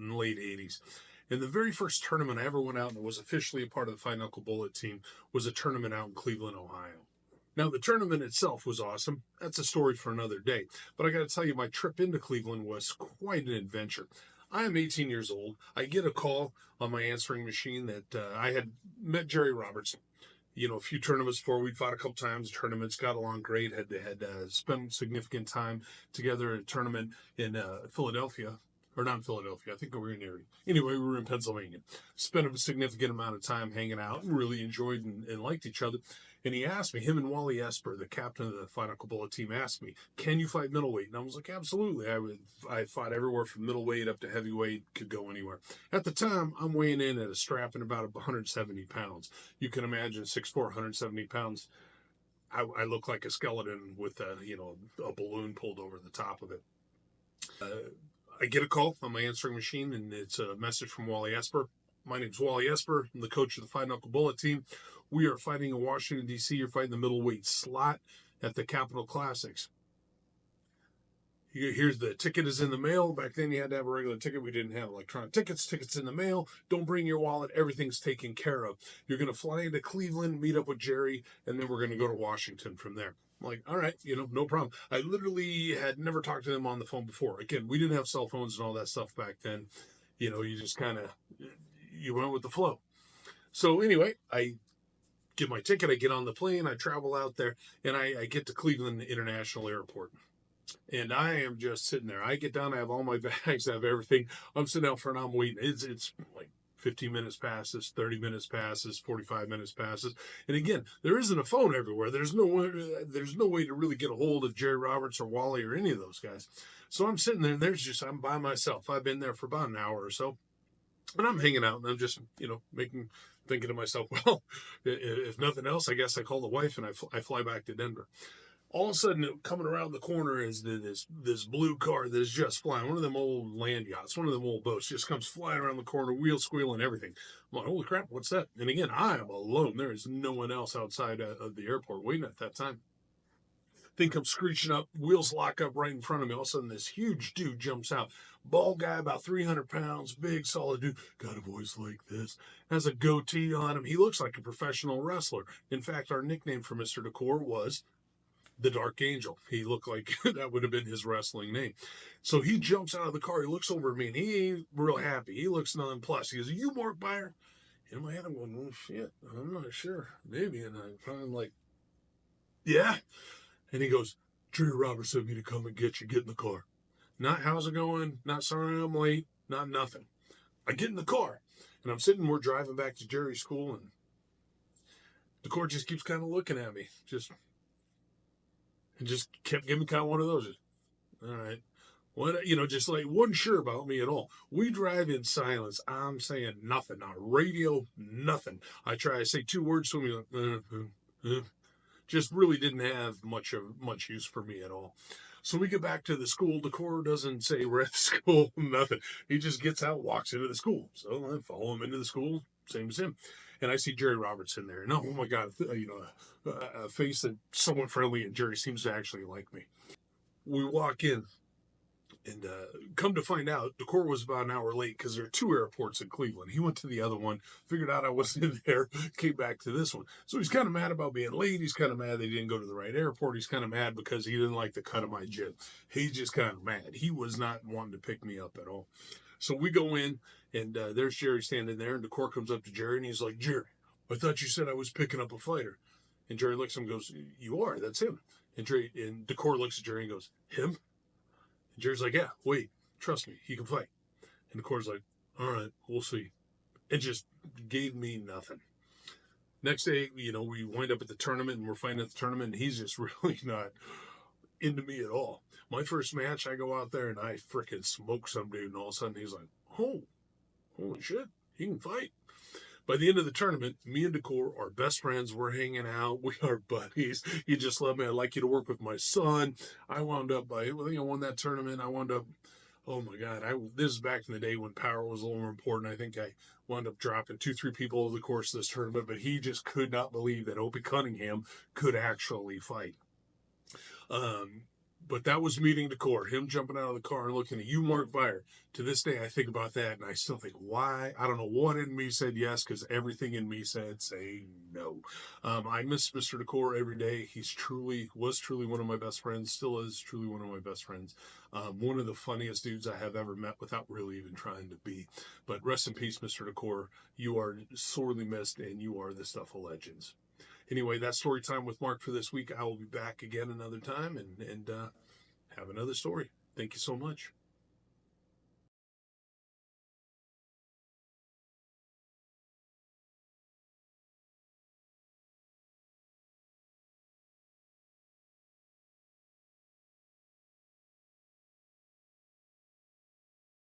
in the late 80s. And the very first tournament I ever went out and was officially a part of the Five Knuckle Bullet team was a tournament out in Cleveland, Ohio. Now, the tournament itself was awesome. That's a story for another day. But I got to tell you, my trip into Cleveland was quite an adventure. I am 18 years old. I get a call on my answering machine that I had met Jerry Roberts. A few tournaments before. We'd fought a couple times, tournaments, got along great, had spent significant time together at a tournament in Philadelphia, or not in Philadelphia, I think we were in Erie. Anyway, we were in Pennsylvania. Spent a significant amount of time hanging out and really enjoyed and liked each other. And he asked me, him and Wally Esper, the captain of the Five Knuckle Bullet team, asked me, can you fight middleweight? And I was like, absolutely. I fought everywhere from middleweight up to heavyweight, could go anywhere. At the time, I'm weighing in at a strap in about 170 pounds. You can imagine 6'4", 170 pounds. I look like a skeleton with a balloon pulled over the top of it. I get a call on my answering machine, and it's a message from Wally Esper. My name's Wally Esper. I'm the coach of the Five Knuckle Bullet team. We are fighting in Washington, D.C. You're fighting the middleweight slot at the Capitol Classics. Here's the ticket is in the mail. Back then you had to have a regular ticket. We didn't have electronic tickets. Tickets in the mail. Don't bring your wallet. Everything's taken care of. You're going to fly into Cleveland, meet up with Jerry, and then we're going to go to Washington from there. I'm like, all right, no problem. I literally had never talked to them on the phone before. Again, we didn't have cell phones and all that stuff back then. You just kind of, you went with the flow. So anyway, I get my ticket, I get on the plane, I travel out there, and I get to Cleveland International Airport. And I am just sitting there. I get down, I have all my bags, I have everything. I'm sitting out front, I'm waiting. It's like 15 minutes passes, 30 minutes passes, 45 minutes passes. And again, there isn't a phone everywhere. There's no way to really get a hold of Jerry Roberts or Wally or any of those guys. So I'm sitting there, and I'm by myself. I've been there for about an hour or so. And I'm hanging out, and I'm just, thinking to myself, well, if nothing else, I guess I call the wife and I fly back to Denver. All of a sudden, coming around the corner is this blue car that is just flying. One of them old land yachts, one of them old boats, just comes flying around the corner, wheels squealing, everything. I'm like, holy crap, what's that? And again, I am alone. There is no one else outside of the airport waiting at that time. Thing comes screeching up, wheels lock up right in front of me. All of a sudden, this huge dude jumps out. Bald guy, about 300 pounds, big, solid dude. Got a voice like this. Has a goatee on him. He looks like a professional wrestler. In fact, our nickname for Mr. DeCore was the Dark Angel. He looked like that would have been his wrestling name. So he jumps out of the car. He looks over at me, and he ain't real happy. He looks nonplussed. He goes, "Are you Mark Baier?" In my head, I'm going, "Oh, shit. I'm not sure. Maybe." And I'm like, "Yeah." And he goes, "Jerry Roberts sent me to come and get you. Get in the car." Not how's it going, not sorry I'm late, not nothing. I get in the car, and we're driving back to Jerry's school, and the court just keeps kind of looking at me. Just kept giving me kind of one of those. All right. Just like wasn't sure about me at all. We drive in silence. I'm saying nothing. Not radio, nothing. I try to say two words to him. Like, just really didn't have much use for me at all. So we get back to the school. DeCore doesn't say we're at the school, nothing. He just gets out, walks into the school. So I follow him into the school, same as him. And I see Jerry Roberts in there. And oh my God, a face that's somewhat friendly, and Jerry seems to actually like me. We walk in. And come to find out, DeCore was about an hour late because there are two airports in Cleveland. He went to the other one, figured out I wasn't in there, came back to this one. So he's kind of mad about being late. He's kind of mad they didn't go to the right airport. He's kind of mad because he didn't like the cut of my jib. He's just kind of mad. He was not wanting to pick me up at all. So we go in, and there's Jerry standing there, and DeCore comes up to Jerry, and he's like, "Jerry, I thought you said I was picking up a fighter." And Jerry looks at him and goes, "You are, that's him." And DeCore looks at Jerry and goes, "Him?" Jerry's like, "Yeah, wait, trust me, he can fight." And DeCore's like, "All right, we'll see." It just gave me nothing. Next day, we wind up at the tournament, and we're fighting at the tournament, and he's just really not into me at all. My first match, I go out there, and I freaking smoke some dude, and all of a sudden he's like, "Oh, holy shit, he can fight." By the end of the tournament, me and DeCore are best friends. We're hanging out. We are buddies. You just love me. I'd like you to work with my son. I wound up I won that tournament. Oh my God. This is back in the day when power was a little more important. I think I wound up dropping 2-3 people over the course of this tournament, but he just could not believe that Opie Cunningham could actually fight. But that was meeting DeCore, him jumping out of the car and looking at you, Mark Baier. To this day, I think about that, and I still think, why? I don't know what in me said yes, because everything in me said say no. I miss Mr. DeCore every day. Was truly one of my best friends, still is truly one of my best friends. One of the funniest dudes I have ever met without really even trying to be. But rest in peace, Mr. DeCore. You are sorely missed, and you are the stuff of legends. Anyway, that's story time with Mark for this week. I will be back again another time and have another story. Thank you so much.